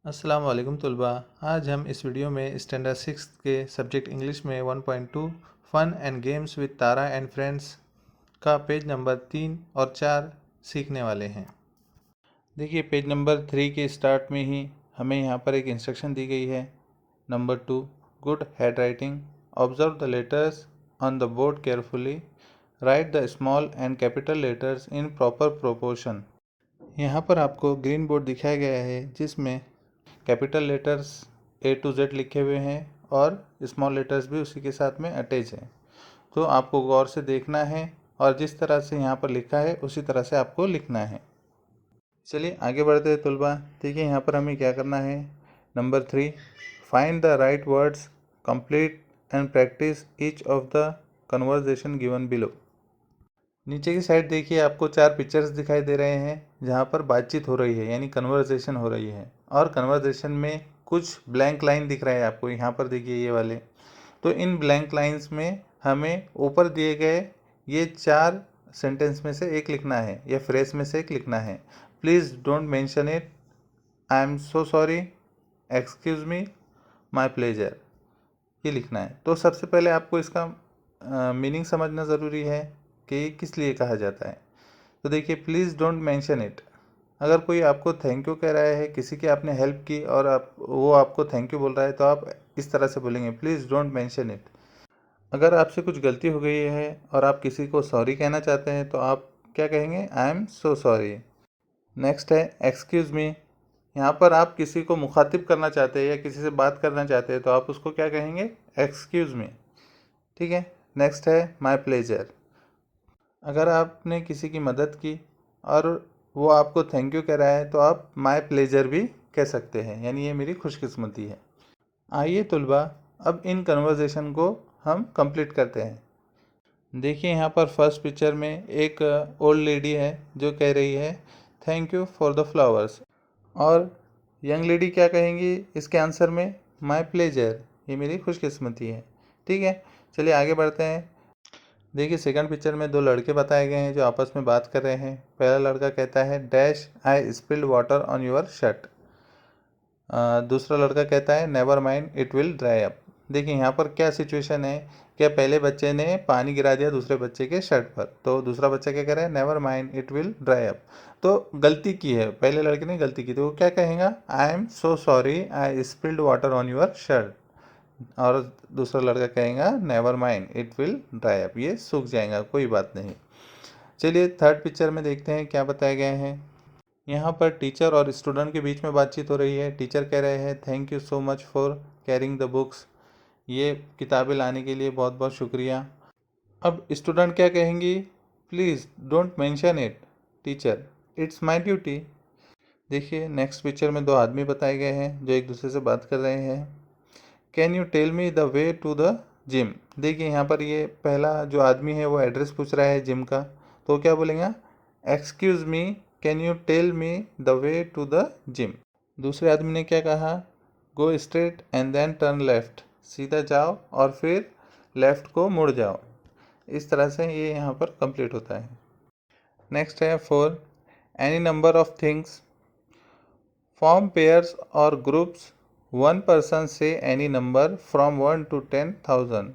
अस्सलाम वालेकुम तलबा। आज हम इस वीडियो में स्टैंडर्ड 6 के सब्जेक्ट इंग्लिश में 1.2 fun and games with Tara and friends का पेज नंबर 3 और 4 सीखने वाले हैं। देखिए, पेज नंबर 3 के स्टार्ट में ही हमें यहाँ पर एक इंस्ट्रक्शन दी गई है। Number 2, good hand writing, observe the letters on the board carefully, right the small and capital letters in proper proportion. यहाँ पर आपको ग्रीन बोर्ड दिखाया गया है जिसमें capital letters A to Z लिखे हुए हैं और स्मॉल लेटर्स भी उसी के साथ में अटैच हैं। तो आपको गौर से देखना है और जिस तरह से यहाँ पर लिखा है उसी तरह से आपको लिखना है। चलिए आगे बढ़ते हैं तुलबा। देखिए यहाँ पर हमें क्या करना है। Number 3, find the right words, complete and practice each of the conversation given below. नीचे की साइड देखिए, आपको 4 पिक्चर्स दिखाई दे रहे हैं जहाँ पर बातचीत हो रही है, यानी कन्वर्जेशन हो रही है। और कन्वर्जेशन में कुछ ब्लैंक लाइन दिख रहा है आपको, यहाँ पर देखिए ये वाले। तो इन ब्लैंक लाइंस में हमें ऊपर दिए गए ये 4 सेंटेंस में से एक लिखना है या फ्रेज में से एक लिखना है। Please don't mention it, I am so sorry, excuse me, my pleasure, ये लिखना है। तो सबसे पहले आपको इसका मीनिंग समझना ज़रूरी है कि ये किस लिए कहा जाता है। तो देखिए, प्लीज़ डोंट मेंशन इट, अगर कोई आपको थैंक यू कह रहा है, किसी की आपने हेल्प की और वो आपको थैंक यू बोल रहा है, तो आप इस तरह से बोलेंगे, प्लीज़ डोंट मेंशन इट। अगर आपसे कुछ गलती हो गई है और आप किसी को सॉरी कहना चाहते हैं तो आप क्या कहेंगे, I am so sorry. Next है एक्सक्यूज़ मी। यहाँ पर आप किसी को मुखातिब करना चाहते हैं या किसी से बात करना चाहते हैं तो आप उसको क्या कहेंगे, एक्सक्यूज़ मी। ठीक है। नेक्स्ट है माई प्लेजर। अगर आपने किसी की मदद की और वो आपको थैंक यू कह रहा है तो आप माई प्लेजर भी कह सकते हैं, यानी ये मेरी खुशकिस्मती है। आइए तुलबा, अब इन कन्वर्जेशन को हम कंप्लीट करते हैं। देखिए यहाँ पर फर्स्ट पिक्चर में एक ओल्ड लेडी है जो कह रही है thank you for the flowers, और यंग लेडी क्या कहेंगी इसके आंसर में, माई प्लेजर, ये मेरी खुशकिस्मती है। ठीक है, चलिए आगे बढ़ते हैं। देखिए सेकंड पिक्चर में 2 लड़के बताए गए हैं जो आपस में बात कर रहे हैं। पहला लड़का कहता है dash I spilled water on your shirt. दूसरा लड़का कहता है never mind it will dry up. देखिए यहाँ पर क्या सिचुएशन है, क्या पहले बच्चे ने पानी गिरा दिया दूसरे बच्चे के शर्ट पर, तो दूसरा बच्चा क्या कह रहा है, never mind it will dry up. तो गलती की है, पहले लड़के ने गलती की, तो वो क्या कहेगा, I am so sorry I spilled water on your shirt, और दूसरा लड़का कहेगा never mind it will dry up, ये सूख जाएगा, कोई बात नहीं। चलिए थर्ड पिक्चर में देखते हैं क्या बताए गए हैं। यहाँ पर टीचर और स्टूडेंट के बीच में बातचीत हो रही है। टीचर कह रहे हैं thank you so much for carrying the books, ये किताबें लाने के लिए बहुत बहुत शुक्रिया। अब स्टूडेंट क्या कहेंगी, please don't mention it teacher, it's my duty. देखिए नेक्स्ट पिक्चर में 2 आदमी बताए गए हैं जो एक दूसरे से बात कर रहे हैं। Can you tell me the way to the gym. देखिए यहाँ पर ये पहला जो आदमी है वो एड्रेस पूछ रहा है जिम का, तो क्या बोलेंगे, excuse me can you tell me the way to the gym. दूसरे आदमी ने क्या कहा, go straight and then turn left, सीधा जाओ और फिर लेफ्ट को मुड़ जाओ। इस तरह से ये यहाँ पर कंप्लीट होता है। नेक्स्ट है 4, any number of things, form pairs और groups, one person say any number from 1 to 10,000,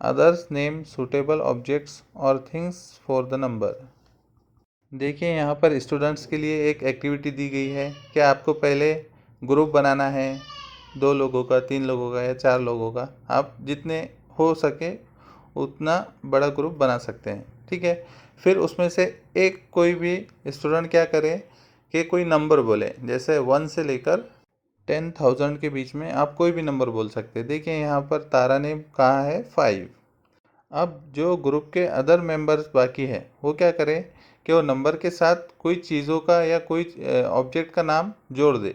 others name suitable objects or things for the number। देखिए यहाँ पर स्टूडेंट्स के लिए एक एक्टिविटी दी गई है। क्या आपको पहले ग्रुप बनाना है, 2 लोगों का, 3 लोगों का या 4 लोगों का, आप जितने हो सके उतना बड़ा ग्रुप बना सकते हैं। ठीक है, फिर उसमें से एक कोई भी स्टूडेंट क्या करे कि कोई नंबर बोले, जैसे 1 से लेकर 10,000 के बीच में आप कोई भी नंबर बोल सकते हैं। देखिए यहाँ पर तारा ने कहा है 5। अब जो ग्रुप के अदर मेंबर्स बाकी है वो क्या करें कि वो नंबर के साथ कोई चीज़ों का या कोई ऑब्जेक्ट का नाम जोड़ दे,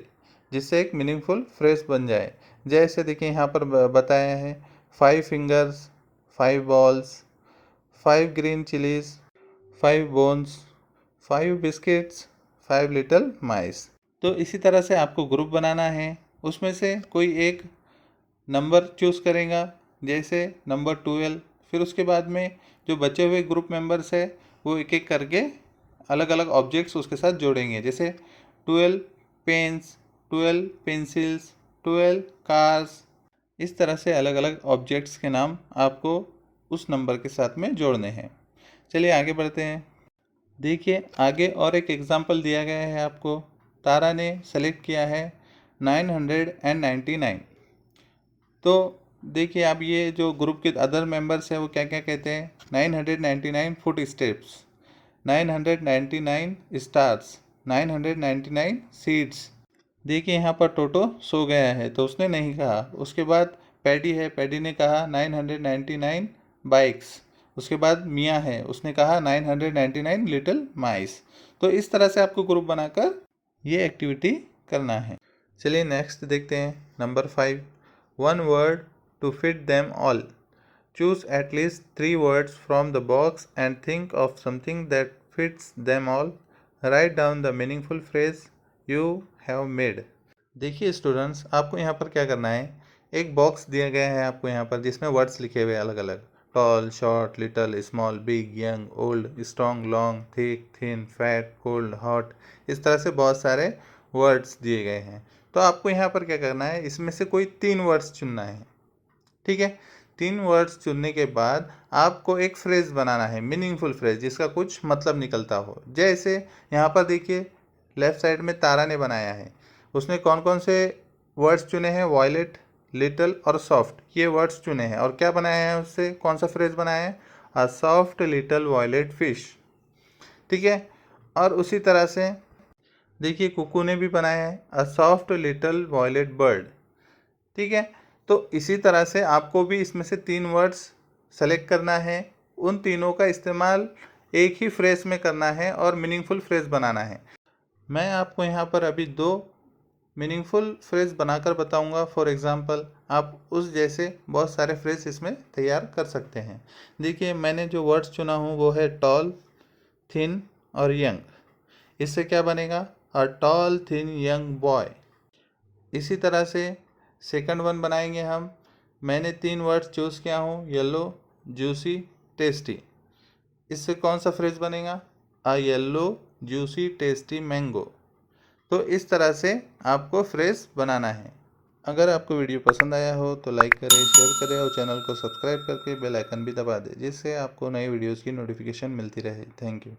जिससे एक मीनिंगफुल फ्रेज बन जाए। जैसे देखिए यहाँ पर बताया है 5 fingers, 5 balls, 5 green chillies, 5 bones, 5 biscuits, 5 little mice. तो इसी तरह से आपको ग्रुप बनाना है, उसमें से कोई एक नंबर चूज़ करेगा, जैसे नंबर 12। फिर उसके बाद में जो बचे हुए ग्रुप मेंबर्स है वो एक एक करके अलग अलग ऑब्जेक्ट्स उसके साथ जोड़ेंगे, जैसे 12 पेन्स, 12 पेंसिल्स, 12 कार्स। इस तरह से अलग अलग ऑब्जेक्ट्स के नाम आपको उस नंबर के साथ में जोड़ने हैं। चलिए आगे बढ़ते हैं। देखिए आगे और एक एग्जाम्पल दिया गया है आपको। तारा ने सेलेक्ट किया है 999। तो देखिए आप ये जो ग्रुप के अदर मेंबर्स हैं वो क्या क्या कहते हैं। 999 फुट स्टेप्स, 999 स्टार्स, 999 सीड्स। देखिए यहाँ पर टोटो सो गया है तो उसने नहीं कहा। उसके बाद पैडी है, पैडी ने कहा 999 बाइक्स। उसके बाद मियाँ है, उसने कहा 999 लिटिल माइस। तो इस तरह से आपको ग्रुप बनाकर ये एक्टिविटी करना है। चलिए नेक्स्ट देखते हैं। Number 5, one word to fit them all. Choose at least 3 words from the box and think of something that fits them all. Write down the meaningful phrase you have made. देखिए students, आपको यहाँ पर क्या करना है। एक box दिया गया है आपको यहाँ पर जिसमें वर्ड्स लिखे हुए अलग अलग। Tall, short, little, small, big, young, old, strong, long, thick, thin, fat, cold, hot. इस तरह से बहुत सारे वर्ड्स दिए गए हैं। तो आपको यहाँ पर क्या करना है, इसमें से कोई 3 वर्ड्स चुनना है। ठीक है, 3 वर्ड्स चुनने के बाद आपको एक फ्रेज बनाना है, मीनिंगफुल फ्रेज जिसका कुछ मतलब निकलता हो। जैसे यहाँ पर देखिए लेफ्ट साइड में तारा ने बनाया है। उसने कौन कौन से वर्ड्स चुने हैं, वॉयलेट, लिटल और सॉफ्ट, ये वर्ड्स चुने हैं। और क्या बनाया है, उससे कौन सा फ्रेज बनाया है, a soft little violet fish. ठीक है, और उसी तरह से देखिए कुकू ने भी बनाया है, a soft little violet bird. ठीक है, तो इसी तरह से आपको भी इसमें से 3 वर्ड्स सेलेक्ट करना है। उन तीनों का इस्तेमाल एक ही फ्रेज में करना है और मीनिंगफुल फ्रेज बनाना है। मैं आपको यहाँ पर अभी 2 मीनिंगफुल फ्रेज बनाकर बताऊंगा। फॉर एग्जांपल आप उस जैसे बहुत सारे फ्रेज इसमें तैयार कर सकते हैं। देखिए मैंने जो वर्ड्स चुना हूँ वो है टॉल, थिन और यंग। इससे क्या बनेगा, a tall thin young boy. इसी तरह से सेकंड वन बनाएंगे हम। मैंने 3 वर्ड्स चूज़ किया हूँ, येलो, जूसी, टेस्टी। इससे कौन सा फ्रेज बनेगा, अ येलो जूसी टेस्टी मैंगो। तो इस तरह से आपको फ्रेज बनाना है। अगर आपको वीडियो पसंद आया हो तो लाइक करें, शेयर करें और चैनल को सब्सक्राइब करके बेल आइकन भी दबा दें, जिससे आपको नई वीडियोज़ की नोटिफिकेशन मिलती रहे। Thank you.